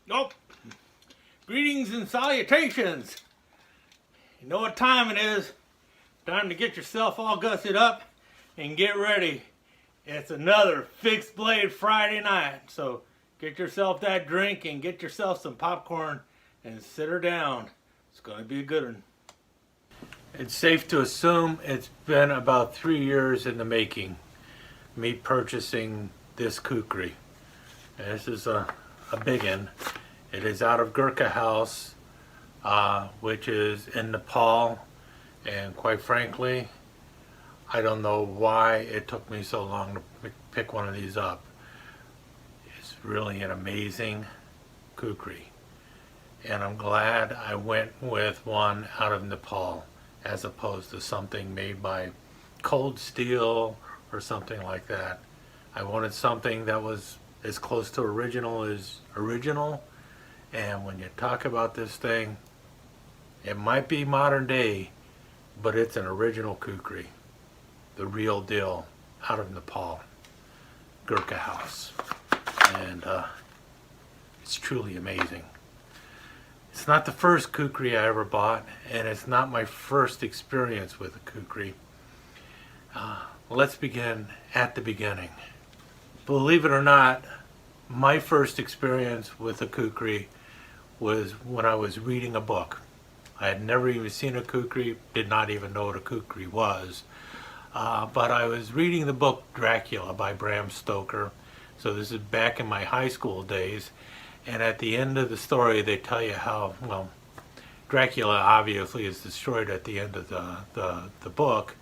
Nope. Greetings and salutations. You know what time it is. Time to get yourself all gusset up and get ready. It's another Fixed Blade Friday night. So get yourself that drink and get yourself some popcorn and sit her down. It's going to be a good one. It's safe to assume it's been about 3 years in the making. Me purchasing this kukri. This is a big one. It is out of Gurkha House, which is in Nepal, and quite frankly, I don't know why it took me so long to pick one of these up. It's really an amazing kukri, and I'm glad I went with one out of Nepal as opposed to something made by Cold Steel or something like that. I wanted something that was as close to original as original. And when you talk about this thing, it might be modern day, but it's an original kukri. The real deal out of Nepal. Gurkha House. And it's truly amazing. It's not the first kukri I ever bought, and it's not my first experience with a kukri. Let's begin at the beginning. Believe it or not, my first experience with a kukri was when I was reading a book. I had never even seen a kukri, did not even know what a kukri was. But I was reading the book Dracula by Bram Stoker. So this is back in my high school days. And at the end of the story, they tell you how, well, Dracula obviously is destroyed at the end of the book.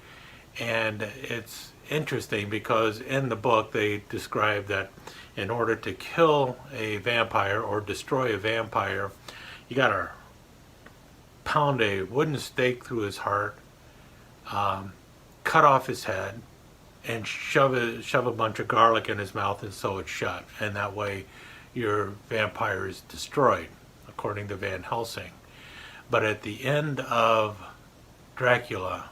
And it's interesting because in the book they describe that in order to kill a vampire or destroy a vampire, you gotta pound a wooden stake through his heart, cut off his head, and shove a bunch of garlic in his mouth and sew it shut. And that way your vampire is destroyed, according to Van Helsing. But at the end of Dracula,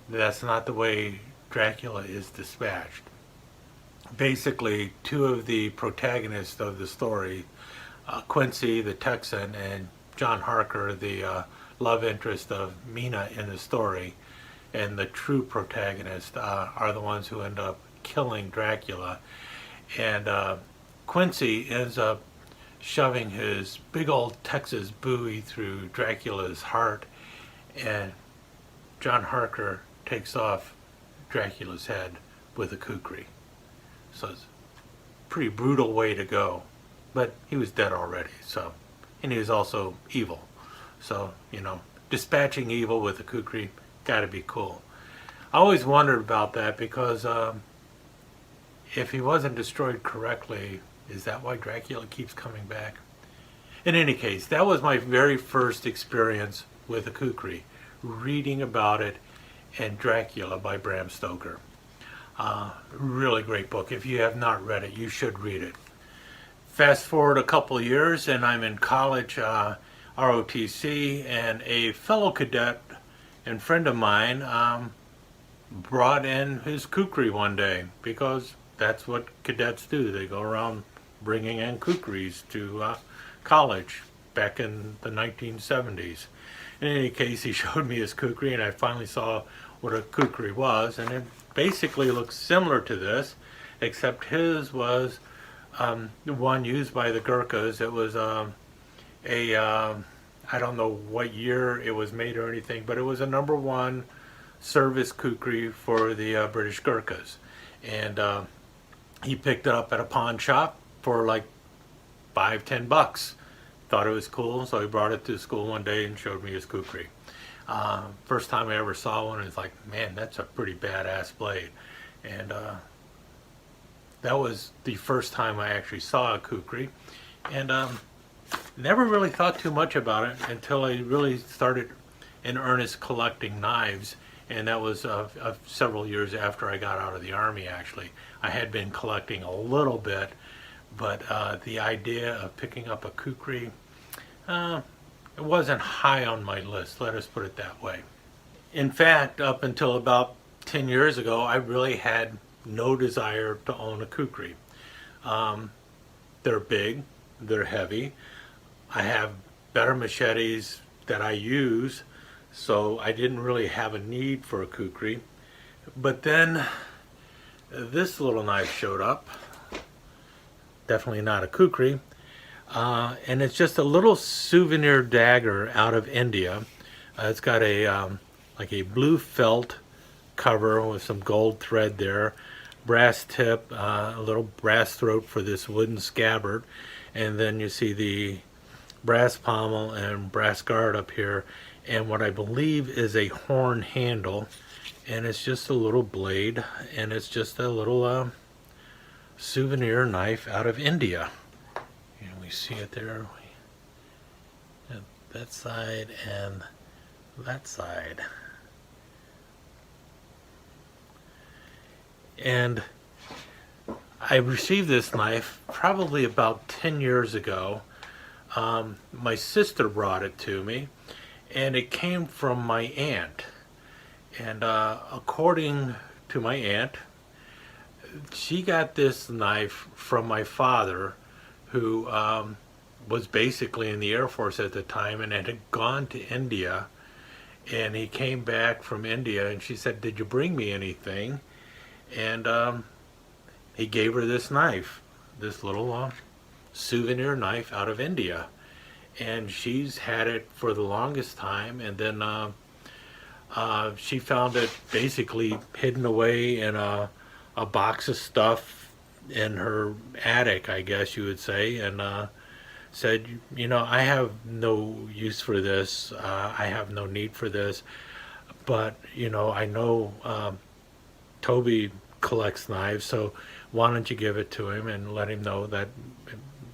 that's not the way Dracula is dispatched. Basically, two of the protagonists of the story, Quincy the Texan and John Harker, the love interest of Mina in the story, and the true protagonist are the ones who end up killing Dracula. And Quincy ends up shoving his big old Texas buoy through Dracula's heart, and John Harker takes off Dracula's head with a kukri. So it's a pretty brutal way to go. But he was dead already, so. And he was also evil. So, you know, dispatching evil with a kukri, gotta be cool. I always wondered about that because if he wasn't destroyed correctly, is that why Dracula keeps coming back? In any case, that was my very first experience with a kukri, reading about it and Dracula by Bram Stoker. Really great book. If you have not read it, you should read it. Fast forward a couple years and I'm in college, ROTC, and a fellow cadet and friend of mine brought in his kukri one day because that's what cadets do. They go around bringing in kukris to college back in the 1970s. In any case, he showed me his kukri and I finally saw what a kukri was, and it basically looks similar to this, except his was the one used by the Gurkhas. It was I don't know what year it was made or anything, but it was a #1 service kukri for the British Gurkhas. And he picked it up at a pawn shop for like $5-10. Thought it was cool, so he brought it to school one day and showed me his kukri. First time I ever saw one, it's like, man, that's a pretty badass blade. And that was the first time I actually saw a kukri. And never really thought too much about it until I really started in earnest collecting knives. And that was several years after I got out of the Army, actually. I had been collecting a little bit, but the idea of picking up a kukri, it wasn't high on my list, let us put it that way. In fact, up until about 10 years ago, I really had no desire to own a kukri. They're big, they're heavy. I have better machetes that I use, so I didn't really have a need for a kukri. But then this little knife showed up. Definitely not a kukri. And it's just a little souvenir dagger out of India. It's got a like a blue felt cover with some gold thread there, brass tip, a little brass throat for this wooden scabbard, and then you see the brass pommel and brass guard up here, and what I believe is a horn handle, and it's just a little blade, and it's just a little souvenir knife out of India. And we see it there, that side and that side. And I received this knife probably about 10 years ago. My sister brought it to me, and it came from my aunt. And according to my aunt, she got this knife from my father, who was basically in the Air Force at the time and had gone to India. And he came back from India, and she said, "Did you bring me anything?" And he gave her this knife, this little souvenir knife out of India. And she's had it for the longest time, and then she found it basically hidden away in a box of stuff in her attic, I guess you would say, and said, "You know, I have no use for this, I have no need for this, but, you know, I know Toby collects knives, so why don't you give it to him and let him know that,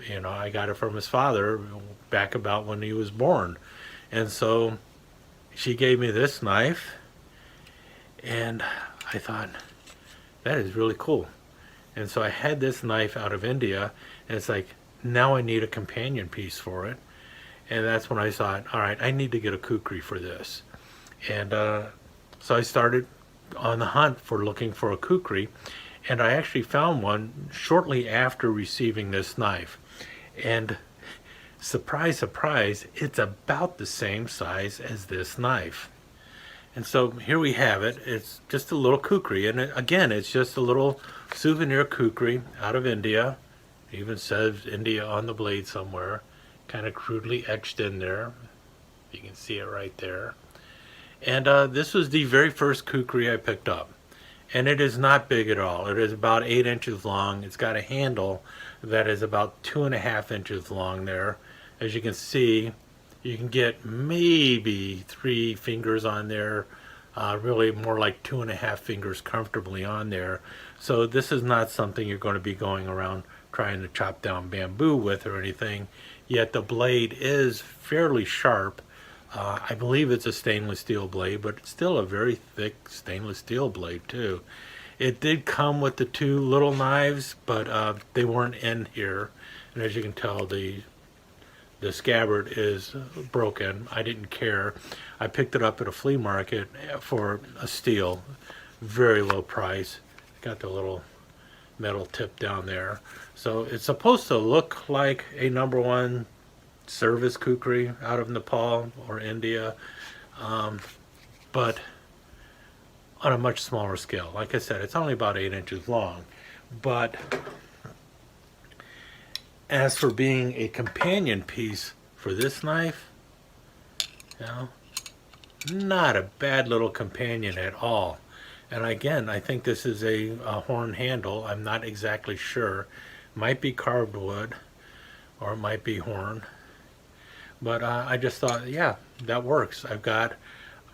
you know, I got it from his father back about when he was born." And so she gave me this knife, and I thought, that is really cool. And so I had this knife out of India, and it's like, now I need a companion piece for it. And that's when I thought, all right, I need to get a kukri for this. And so I started on the hunt for looking for a kukri, and I actually found one shortly after receiving this knife. And surprise, surprise, it's about the same size as this knife. And so here we have it. It's just a little kukri, and again, it's just a little souvenir kukri out of India. It even says India on the blade somewhere, kind of crudely etched in there. You can see it right there. And this was the very first kukri I picked up. And it is not big at all. It is about 8 inches long. It's got a handle that is about 2.5 inches long there. As you can see, you can get maybe 3 fingers on there, really more like 2.5 fingers comfortably on there. So this is not something you're going to be going around trying to chop down bamboo with or anything, yet the blade is fairly sharp. I believe it's a stainless steel blade, but it's still a very thick stainless steel blade too. It did come with the 2 little knives, but they weren't in here, and as you can tell, the scabbard is broken. I didn't care. I picked it up at a flea market for a steal, very low price. Got the little metal tip down there. So it's supposed to look like a #1 service kukri out of Nepal or India, but on a much smaller scale. Like I said, it's only about 8 inches long. But as for being a companion piece for this knife, you know, not a bad little companion at all. And again, I think this is a horn handle. I'm not exactly sure. Might be carved wood, or it might be horn. But I just thought, yeah, that works. I've got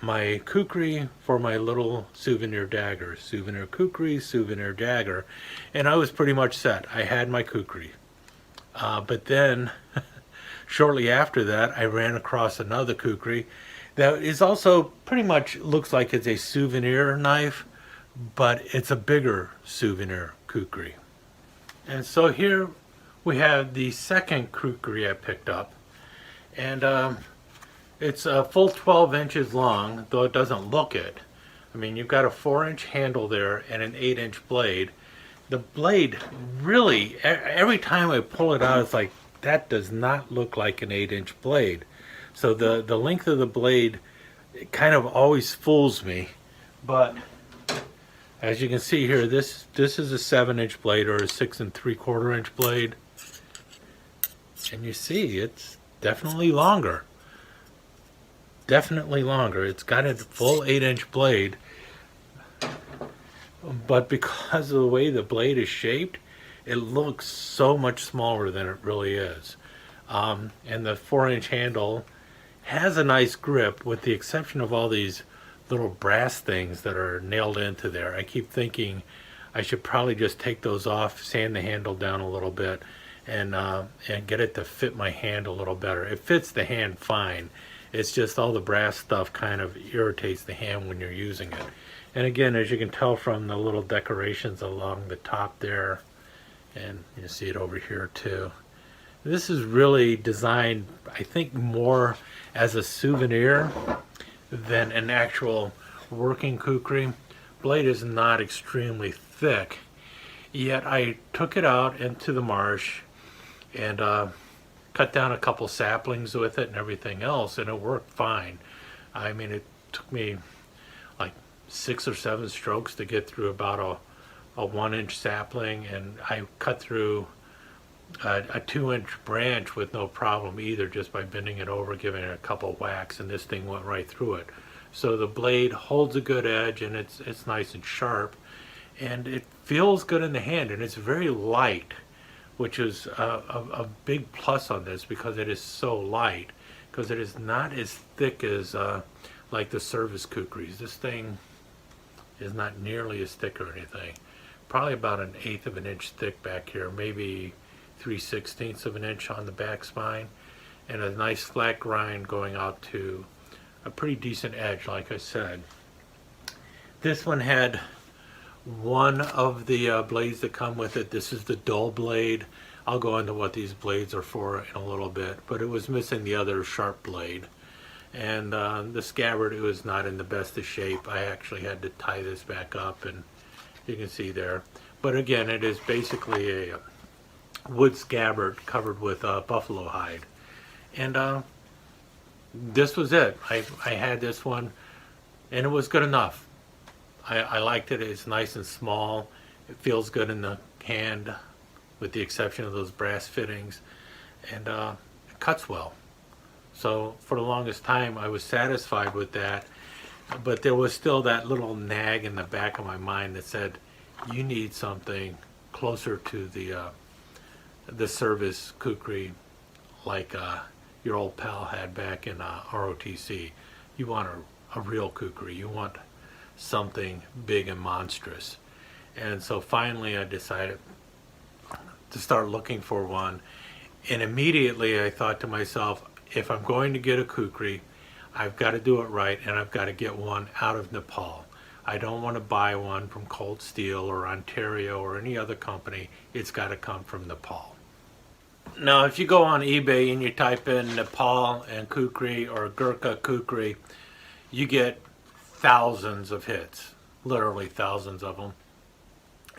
my kukri for my little souvenir dagger. Souvenir kukri, souvenir dagger. And I was pretty much set. I had my kukri. But then, shortly after that, I ran across another kukri that is also pretty much looks like it's a souvenir knife, but it's a bigger souvenir kukri. And so here we have the second kukri I picked up. And it's a full 12 inches long, though it doesn't look it. I mean, you've got a 4-inch handle there and an 8-inch blade. The blade really, every time I pull it out, it's like that does not look like an 8-inch blade. So the length of the blade, it kind of always fools me. But as you can see here, this is a 7-inch blade or a 6 3/4 inch blade. And you see, it's definitely longer. Definitely longer. It's got a full 8-inch blade. But because of the way the blade is shaped, it looks so much smaller than it really is. And the 4-inch handle has a nice grip, with the exception of all these little brass things that are nailed into there. I keep thinking I should probably just take those off, sand the handle down a little bit, and get it to fit my hand a little better. It fits the hand fine. It's just all the brass stuff kind of irritates the hand when you're using it. And again, as you can tell from the little decorations along the top there, and you see it over here too. This is really designed, I think, more as a souvenir than an actual working kukri. Blade is not extremely thick, yet I took it out into the marsh and cut down a couple saplings with it and everything else, and it worked fine. I mean, it took me like 6 or 7 strokes to get through about a 1-inch sapling, and I cut through a 2-inch branch with no problem either, just by bending it over, giving it a couple whacks, and this thing went right through it. So the blade holds a good edge, and it's nice and sharp, and it feels good in the hand, and it's very light, which is a big plus on this, because it is so light, because it is not as thick as like the service kukris. This thing is not nearly as thick or anything. Probably about 1/8 of an inch thick back here, maybe 3/16 of an inch on the back spine, and a nice flat grind going out to a pretty decent edge, like I said. This one had one of the blades that come with it. This is the dull blade. I'll go into what these blades are for in a little bit, but it was missing the other sharp blade. And the scabbard, it was not in the best of shape. I actually had to tie this back up, and you can see there. But again, it is basically a wood scabbard covered with buffalo hide. And this was it. I had this one, and it was good enough. I liked it. It's nice and small. It feels good in the hand, with the exception of those brass fittings, and it cuts well. So for the longest time, I was satisfied with that, but there was still that little nag in the back of my mind that said, you need something closer to the service kukri, like your old pal had back in ROTC. You want a real kukri. You want something big and monstrous. And so finally I decided to start looking for one, and immediately I thought to myself, if I'm going to get a kukri, I've got to do it right, and I've got to get one out of Nepal. I don't want to buy one from Cold Steel or Ontario or any other company. It's got to come from Nepal. Now, if you go on eBay and you type in Nepal and Kukri or Gurkha Kukri, you get thousands of hits, literally thousands of them.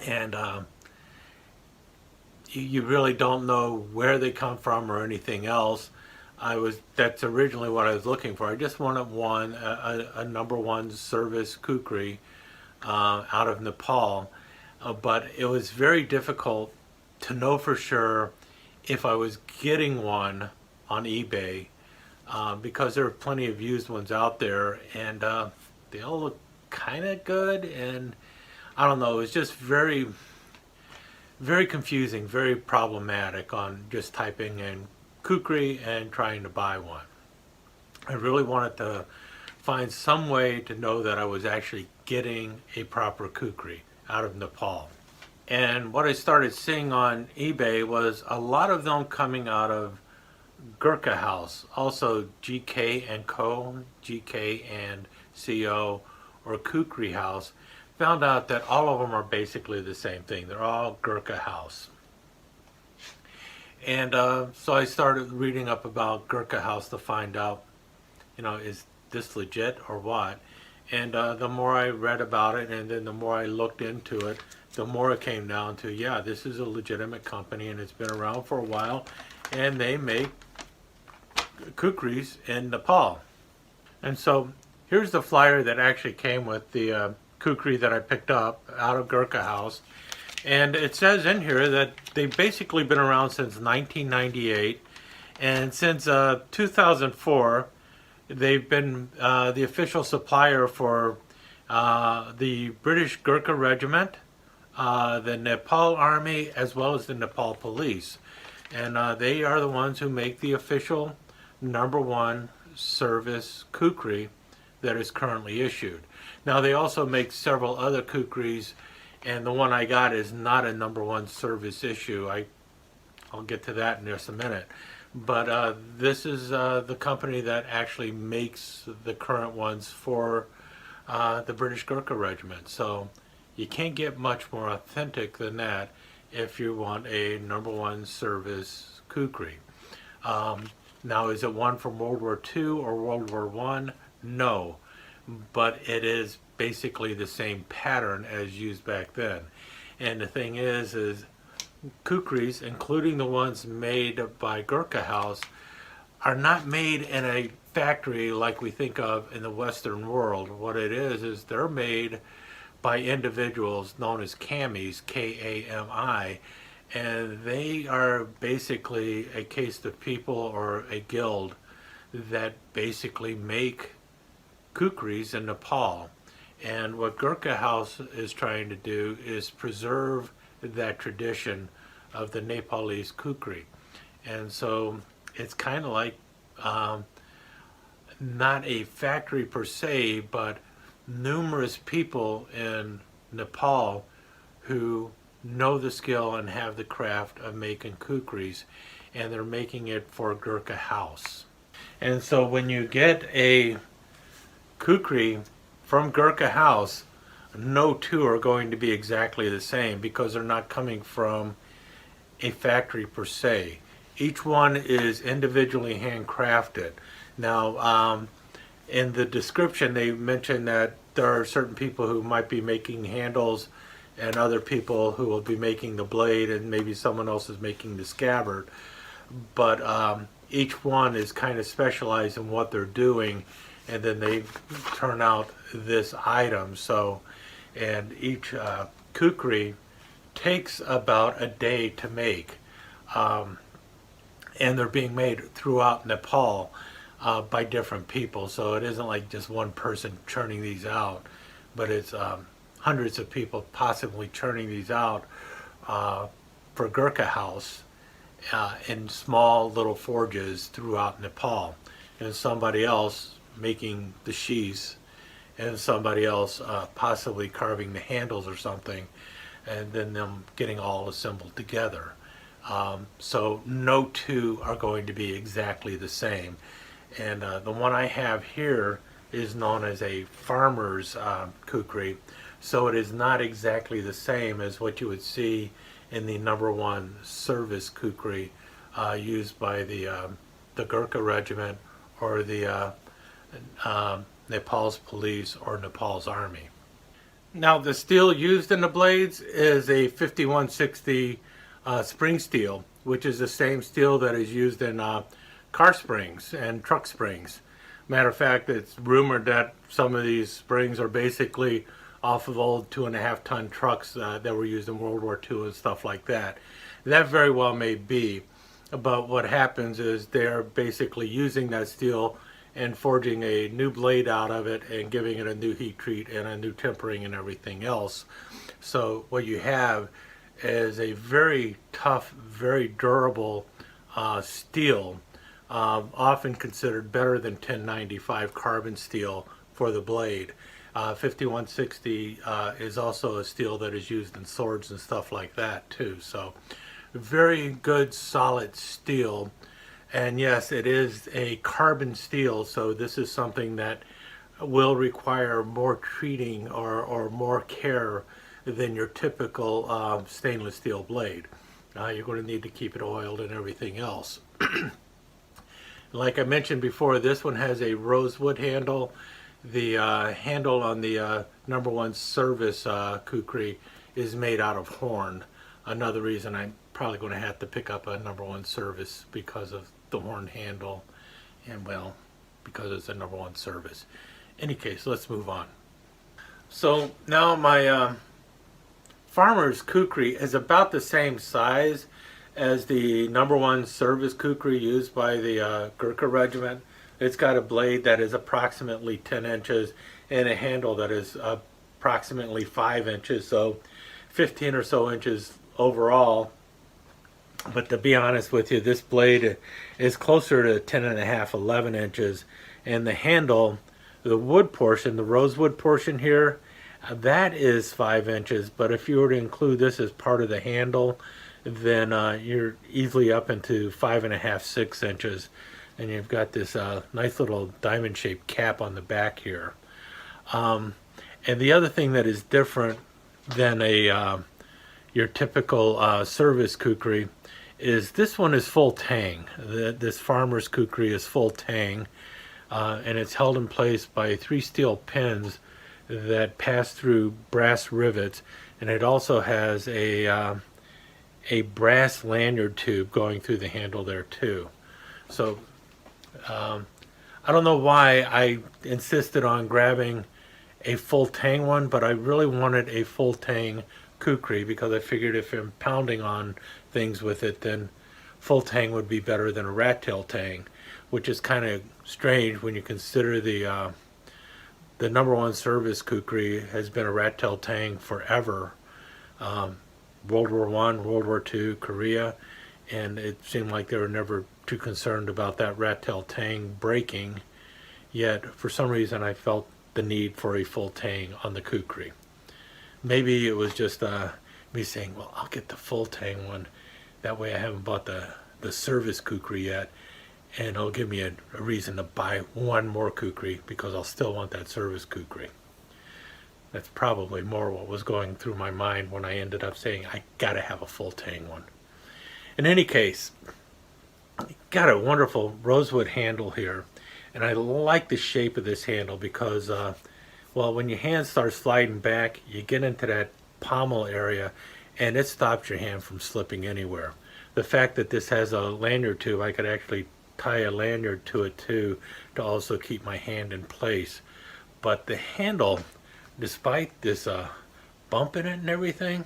And you really don't know where they come from or anything else. That's originally what I was looking for. I just wanted one, a #1 service kukri out of Nepal, but it was very difficult to know for sure if I was getting one on eBay, because there are plenty of used ones out there, and they all look kind of good, and I don't know, it was just very, very confusing, very problematic on just typing in kukri and trying to buy one. I really wanted to find some way to know that I was actually getting a proper kukri out of Nepal. And what I started seeing on eBay was a lot of them coming out of Gurkha House, also GK&CO, GK&CO, or Kukri House. Found out that all of them are basically the same thing. They're all Gurkha House. And so I started reading up about Gurkha House to find out, is this legit or what? And the more I read about it, and then the more I looked into it, the more it came down to, yeah, this is a legitimate company and it's been around for a while, and they make kukris in Nepal. And so here's the flyer that actually came with the kukri that I picked up out of Gurkha House. And it says in here that they've basically been around since 1998. And since 2004, they've been the official supplier for the British Gurkha Regiment, the Nepal Army, as well as the Nepal Police. And they are the ones who make the official #1 service kukri that is currently issued. Now they also make several other kukris, and the one I got is not a #1 service issue. I'll get to that in just a minute. But this is the company that actually makes the current ones for the British Gurkha Regiment. So you can't get much more authentic than that if you want a #1 service kukri. Now, is it one from World War II or World War I? No, but it is basically the same pattern as used back then. And the thing is kukris, including the ones made by Gurkha House, are not made in a factory like we think of in the Western world. What it is they're made by individuals known as kamis, K-A-M-I, and they are basically a caste of people or a guild that basically make kukris in Nepal. And what Gurkha House is trying to do is preserve that tradition of the Nepalese kukri. And so it's kind of like not a factory per se, but numerous people in Nepal who know the skill and have the craft of making kukris, and they're making it for Gurkha House. And so when you get a kukri from Gurkha House, no two are going to be exactly the same because they're not coming from a factory per se. Each one is individually handcrafted. Now, in the description, they mentioned that there are certain people who might be making handles and other people who will be making the blade, and maybe someone else is making the scabbard. But each one is kind of specialized in what they're doing, and then they turn out this item. So, and each kukri takes about a day to make. And they're being made throughout Nepal by different people. So it isn't like just one person churning these out, but it's hundreds of people possibly churning these out for Gurkha House in small little forges throughout Nepal. And somebody else making the sheaths, and somebody else possibly carving the handles or something, and then them getting all assembled together. So no two are going to be exactly the same. And the one I have here is known as a farmer's kukri, so it is not exactly the same as what you would see in the #1 service kukri used by the Gurkha Regiment or the Nepal's police or Nepal's army. Now the steel used in the blades is a 5160 spring steel, which is the same steel that is used in car springs and truck springs. Matter of fact, it's rumored that some of these springs are basically off of old 2.5-ton trucks that were used in World War II and stuff like that. That very well may be, but what happens is they're basically using that steel and forging a new blade out of it and giving it a new heat treat and a new tempering and everything else. So what you have is a very tough, very durable steel, often considered better than 1095 carbon steel for the blade. 5160 is also a steel that is used in swords and stuff like that too. So very good solid steel. And yes, it is a carbon steel, so this is something that will require more treating or more care than your typical stainless steel blade. You're going to need to keep it oiled and everything else. Like I mentioned before, this one has a rosewood handle. The handle on the #1 service kukri is made out of horn. Another reason I'm probably going to have to pick up a #1 service because of the horn handle, and well, because it's a #1 service. Any case, let's move on. So now my farmer's kukri is about the same size as the #1 service kukri used by the Gurkha regiment. It's got a blade that is approximately 10 inches and a handle that is approximately 5 inches, so 15 or so inches overall. But to be honest with you, this blade is closer to 10 and a half, 11 inches, and the handle, the wood portion, the rosewood portion here, that is 5 inches. But if you were to include this as part of the handle, then you're easily up into 5.5, 6 inches, and you've got this nice little diamond-shaped cap on the back here. And the other thing that is different than your typical service kukri is this one is full tang. This farmer's kukri is full tang, and it's held in place by 3 steel pins that pass through brass rivets, and it also has a brass lanyard tube going through the handle there too. So I don't know why I insisted on grabbing a full tang one, but I really wanted a full tang kukri because I figured if I'm pounding on things with it, then full tang would be better than a rat tail tang, which is kind of strange when you consider the #1 service kukri has been a rat tail tang forever. World War I, World War II, Korea, and it seemed like they were never too concerned about that rat tail tang breaking, yet for some reason I felt the need for a full tang on the kukri. Maybe it was just me saying, well, I'll get the full tang one, that way I haven't bought the service kukri yet, and it'll give me a reason to buy one more kukri because I'll still want that service kukri. That's probably more what was going through my mind when I ended up saying I gotta have a full tang one. In any case, got a wonderful rosewood handle here, and I like the shape of this handle because well, when your hand starts sliding back, you get into that pommel area and it stops your hand from slipping anywhere. The fact that this has a lanyard tube, I could actually tie a lanyard to it too to also keep my hand in place. But the handle, despite this bump in it and everything,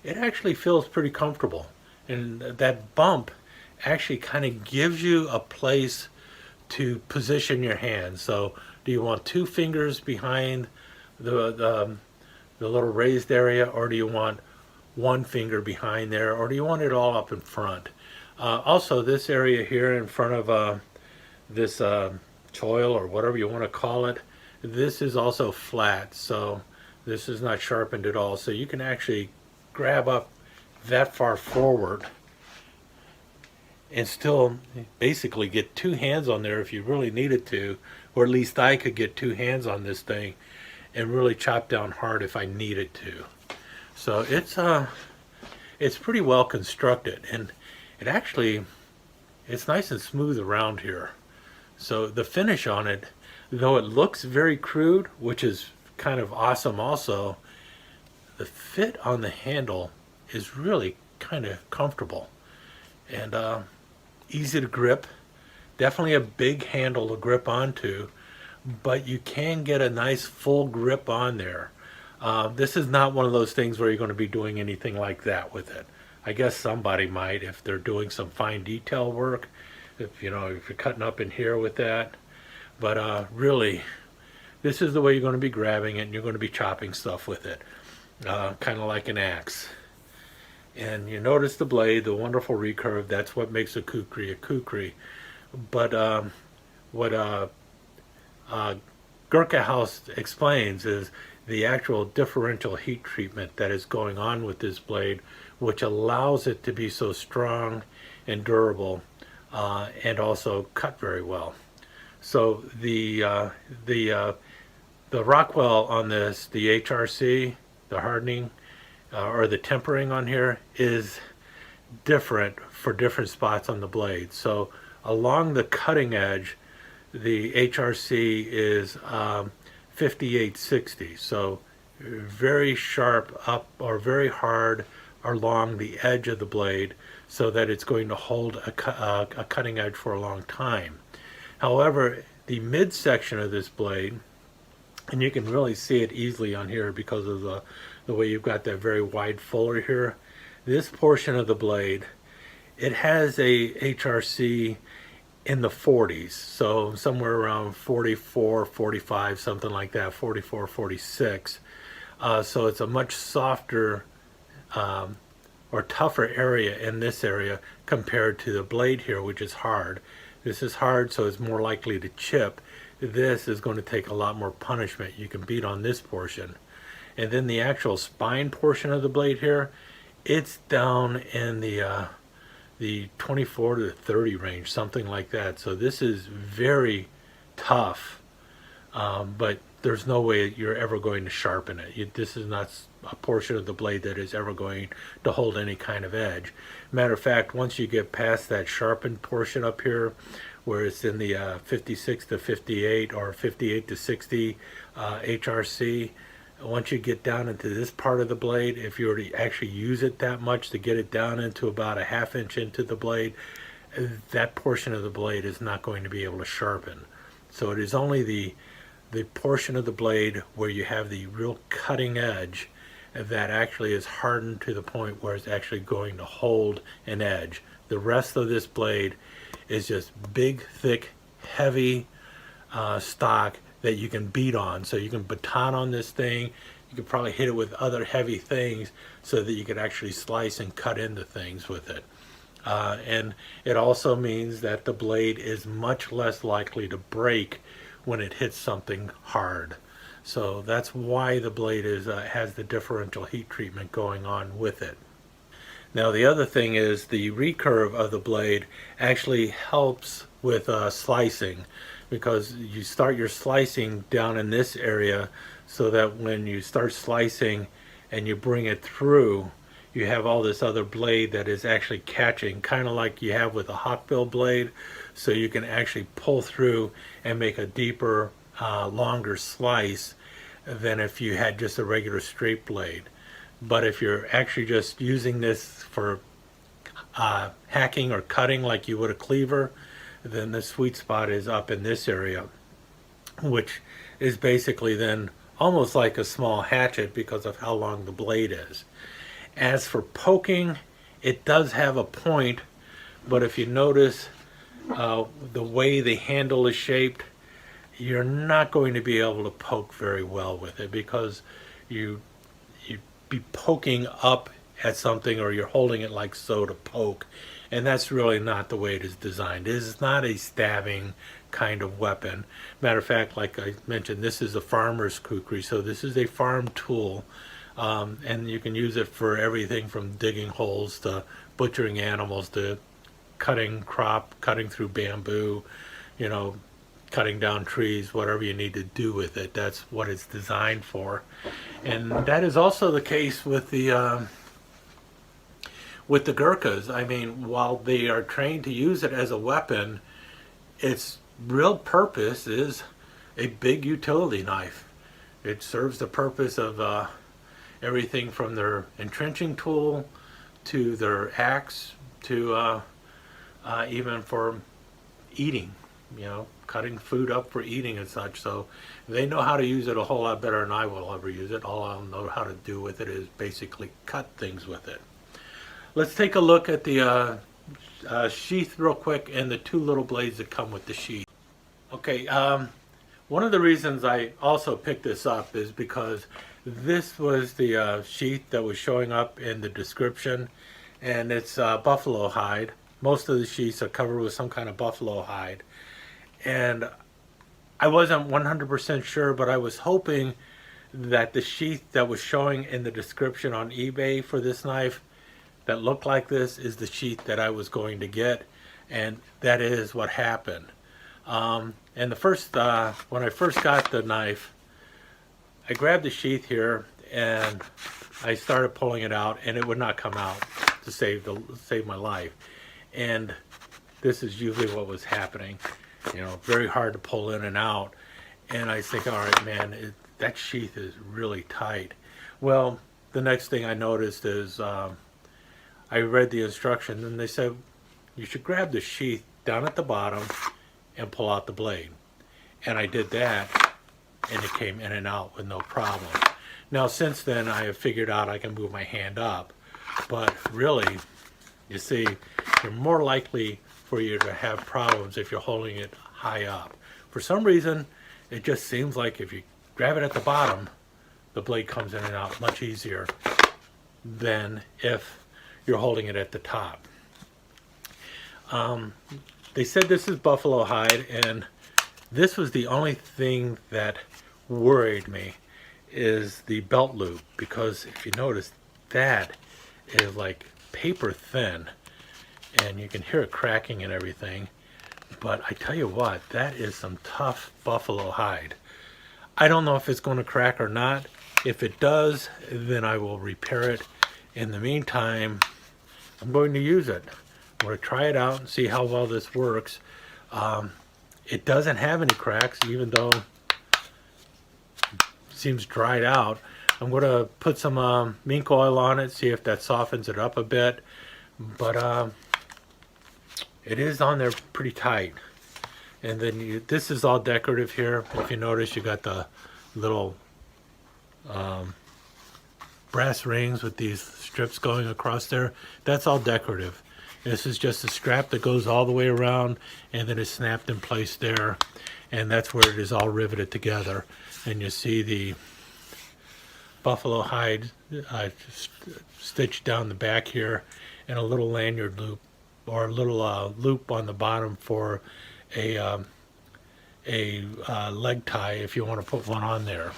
it actually feels pretty comfortable. And that bump actually kind of gives you a place to position your hand. So do you want 2 fingers behind the little raised area, or do you want 1 finger behind there, or do you want it all up in front? Also, this area here in front of this choil, or whatever you want to call it, this is also flat, so this is not sharpened at all. So you can actually grab up that far forward and still basically get 2 hands on there if you really needed to, or at least I could get 2 hands on this thing and really chop down hard if I needed to. So it's pretty well constructed, and it's nice and smooth around here. So the finish on it, though it looks very crude, which is kind of awesome also, the fit on the handle is really kind of comfortable and easy to grip. Definitely a big handle to grip onto, but you can get a nice full grip on there. This is not one of those things where you're going to be doing anything like that with it. I guess somebody might if they're doing some fine detail work, if you're cutting up in here with that. But really, this is the way you're going to be grabbing it, and you're going to be chopping stuff with it, kind of like an axe. And you notice the blade, the wonderful recurve. That's what makes a kukri. But what Gurkha House explains is the actual differential heat treatment that is going on with this blade, which allows it to be so strong and durable, and also cut very well. So the Rockwell on this, the HRC, the hardening or the tempering on here is different for different spots on the blade. So along the cutting edge, the HRC is 5860. So very sharp up or very hard along the edge of the blade so that it's going to hold a cutting edge for a long time. However, the midsection of this blade, and you can really see it easily on here because of the way you've got that very wide fuller here. This portion of the blade, it has a HRC in the 40s, so somewhere around 44, 45, something like that, 44, 46. So it's a much softer or tougher area in this area compared to the blade here, which is hard. This is hard, so it's more likely to chip. This is going to take a lot more punishment. You can beat on this portion. And then the actual spine portion of the blade here, it's down in the 24 to 30 range, something like that. So this is very tough, but there's no way you're ever going to sharpen it. This is not a portion of the blade that is ever going to hold any kind of edge. Matter of fact, once you get past that sharpened portion up here, where it's in the 56 to 58 or 58 to 60 HRC, once you get down into this part of the blade, if you were to actually use it that much to get it down into about a ½ inch into the blade, that portion of the blade is not going to be able to sharpen. So it is only the portion of the blade where you have the real cutting edge that actually is hardened to the point where it's actually going to hold an edge. The rest of this blade is just big, thick, heavy stock that you can beat on. So you can baton on this thing. You could probably hit it with other heavy things so that you could actually slice and cut into things with it. And it also means that the blade is much less likely to break when it hits something hard. So that's why the blade has the differential heat treatment going on with it. Now the other thing is the recurve of the blade actually helps with slicing, because you start your slicing down in this area so that when you start slicing and you bring it through, you have all this other blade that is actually catching, kind of like you have with a hawkbill blade, so you can actually pull through and make a deeper, longer slice than if you had just a regular straight blade. But if you're actually just using this for hacking or cutting like you would a cleaver, then the sweet spot is up in this area, which is basically then almost like a small hatchet because of how long the blade is. As for poking, it does have a point, but if you notice the way the handle is shaped, you're not going to be able to poke very well with it, because you'd be poking up at something, or you're holding it like so to poke, and that's really not the way it is designed. It is not a stabbing kind of weapon. Matter of fact, like I mentioned, this is a farmer's kukri, so this is a farm tool, and you can use it for everything from digging holes to butchering animals to cutting crop, cutting through bamboo, cutting down trees, whatever you need to do with it. That's what it's designed for. And that is also the case with the Gurkhas. I mean, while they are trained to use it as a weapon, its real purpose is a big utility knife. It serves the purpose of everything from their entrenching tool to their axe to even for eating, cutting food up for eating and such. So they know how to use it a whole lot better than I will ever use it. All I'll know how to do with it is basically cut things with it. Let's take a look at the sheath real quick, and the two little blades that come with the sheath. Okay, one of the reasons I also picked this up is because this was the sheath that was showing up in the description, and it's buffalo hide. Most of the sheaths are covered with some kind of buffalo hide, and I wasn't 100% sure, but I was hoping that the sheath that was showing in the description on eBay for this knife that looked like this is the sheath that I was going to get, and that is what happened. And the first, when I first got the knife, I grabbed the sheath here and I started pulling it out, and it would not come out to save my life. And this is usually what was happening, very hard to pull in and out. And I think, all right, man, that sheath is really tight. Well, the next thing I noticed is I read the instructions and they said you should grab the sheath down at the bottom and pull out the blade. And I did that and it came in and out with no problem. Now since then I have figured out I can move my hand up, but really, you see, you're more likely for you to have problems if you're holding it high up. For some reason, it just seems like if you grab it at the bottom, the blade comes in and out much easier than if you're holding it at the top. They said this is buffalo hide, and this was the only thing that worried me, is the belt loop, because if you notice, that is like paper thin and you can hear it cracking and everything. But I tell you what, that is some tough buffalo hide. I don't know if it's going to crack or not. If it does, then I will repair it. In the meantime, I'm going to use it. I'm going to try it out and see how well this works. It doesn't have any cracks, even though it seems dried out. I'm going to put some mink oil on it, see if that softens it up a bit. But it is on there pretty tight. And then this is all decorative here. If you notice, you got the little brass rings with these strips going across there. That's all decorative. This is just a strap that goes all the way around and then it's snapped in place there. And that's where it is all riveted together. And you see the buffalo hide stitched down the back here, and a little lanyard loop, or a little loop on the bottom for a leg tie if you want to put one on there.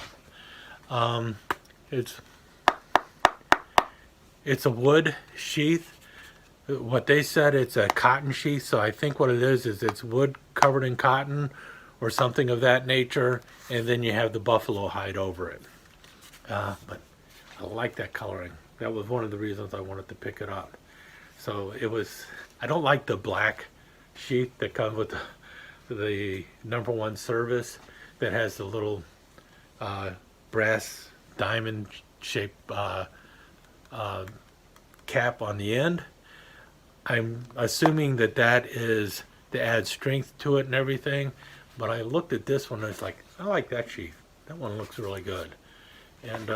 It's a wood sheath. What they said, it's a cotton sheath, so I think what it is it's wood covered in cotton or something of that nature, and then you have the buffalo hide over it. But I like that coloring. That was one of the reasons I wanted to pick it up. So it was, I don't like the black sheath that comes with the #1 service that has the little brass diamond shaped cap on the end. I'm assuming that that is to add strength to it and everything, but I looked at this one and it's like, I like that sheath. That one looks really good. And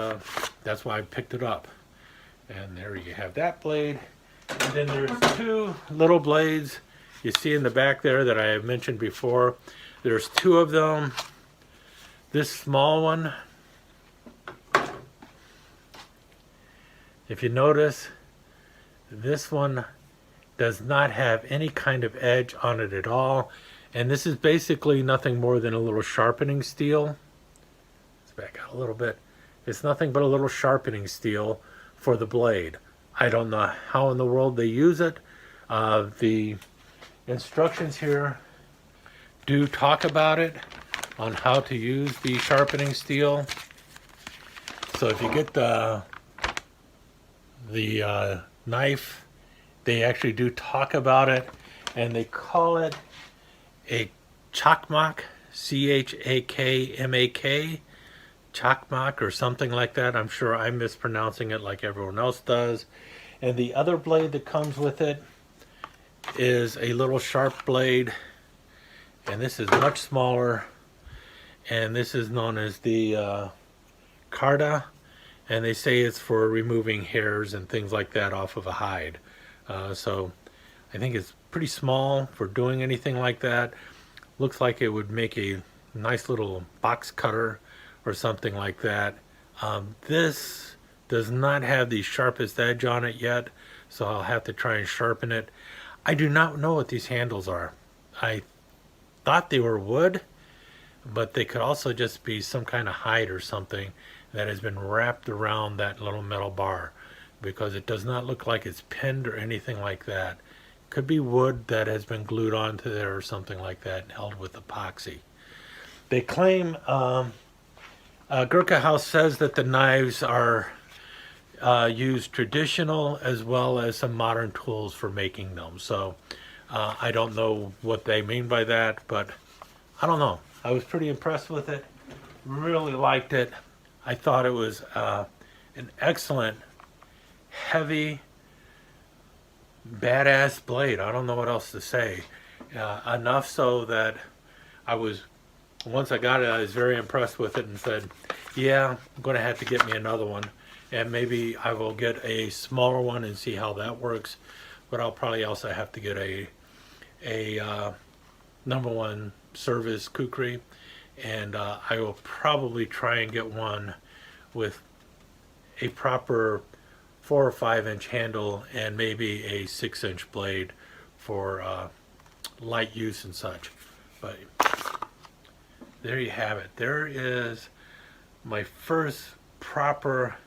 that's why I picked it up. And there you have that blade. And then there's two little blades you see in the back there that I have mentioned before. There's two of them. This small one, if you notice, this one does not have any kind of edge on it at all. And this is basically nothing more than a little sharpening steel. Let's back out a little bit. It's nothing but a little sharpening steel for the blade. I don't know how in the world they use it. The instructions here do talk about it, on how to use the sharpening steel. So if you get the knife, they actually do talk about it, and they call it a chakmak, C-H-A-K-M-A-K, chakmak or something like that. I'm sure I'm mispronouncing it like everyone else does. And the other blade that comes with it is a little sharp blade, and this is much smaller, and this is known as the carda, and they say it's for removing hairs and things like that off of a hide. So I think it's pretty small for doing anything like that. Looks like it would make a nice little box cutter or something like that. This does not have the sharpest edge on it yet, so I'll have to try and sharpen it. I do not know what these handles are. I thought they were wood, but they could also just be some kind of hide or something that has been wrapped around that little metal bar, because it does not look like it's pinned or anything like that. Could be wood that has been glued onto there or something like that and held with epoxy. They claim, Gurkha House says that the knives are use traditional as well as some modern tools for making them. So I don't know what they mean by that, but I don't know. I was pretty impressed with it. really liked it. I thought it was an excellent, heavy, badass blade. I don't know what else to say. Enough so that once I got it, I was very impressed with it and said, yeah, I'm going to have to get me another one. And maybe I will get a smaller one and see how that works. But I'll probably also have to get a #1 service kukri. And I will probably try and get one with a proper 4 or 5 inch handle and maybe a 6-inch blade for light use and such. But there you have it. There is my first proper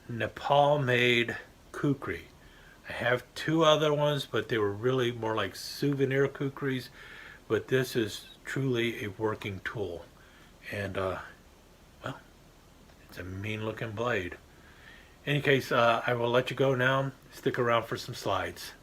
Nepal made kukri. I have 2 other ones, but they were really more like souvenir kukris. But this is truly a working tool. And well, it's a mean looking blade. In any case, I will let you go now. Stick around for some slides.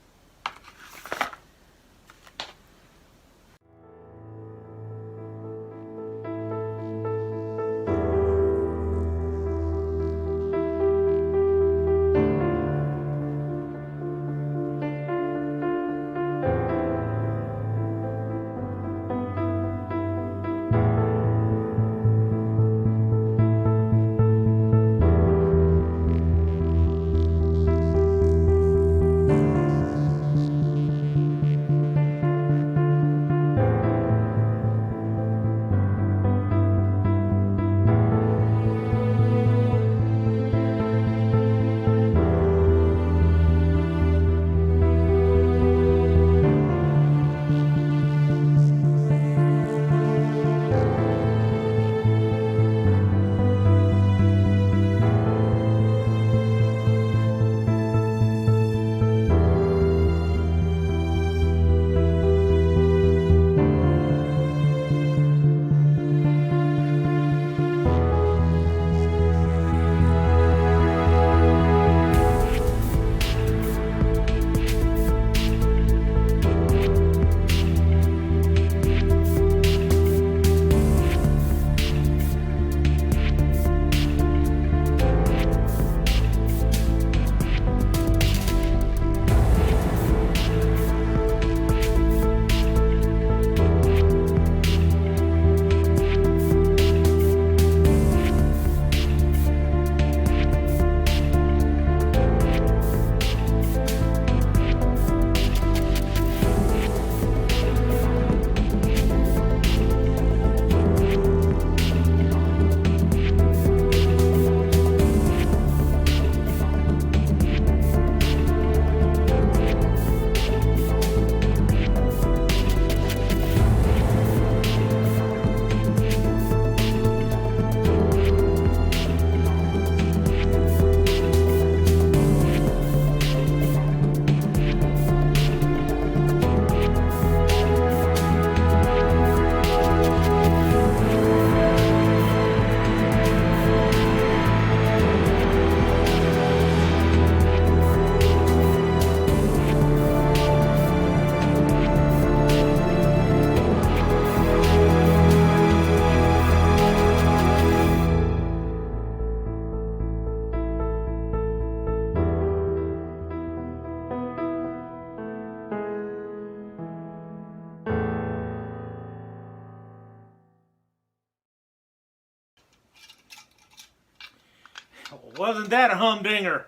Wasn't that a humdinger?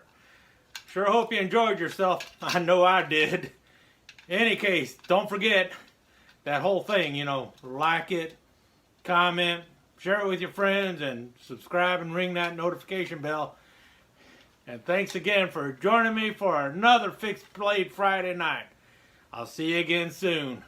Sure hope you enjoyed yourself. I know I did. In any case, don't forget that whole thing, you know, like it, comment, share it with your friends, and subscribe and ring that notification bell. And thanks again for joining me for another Fixed Blade Friday night. I'll see you again soon.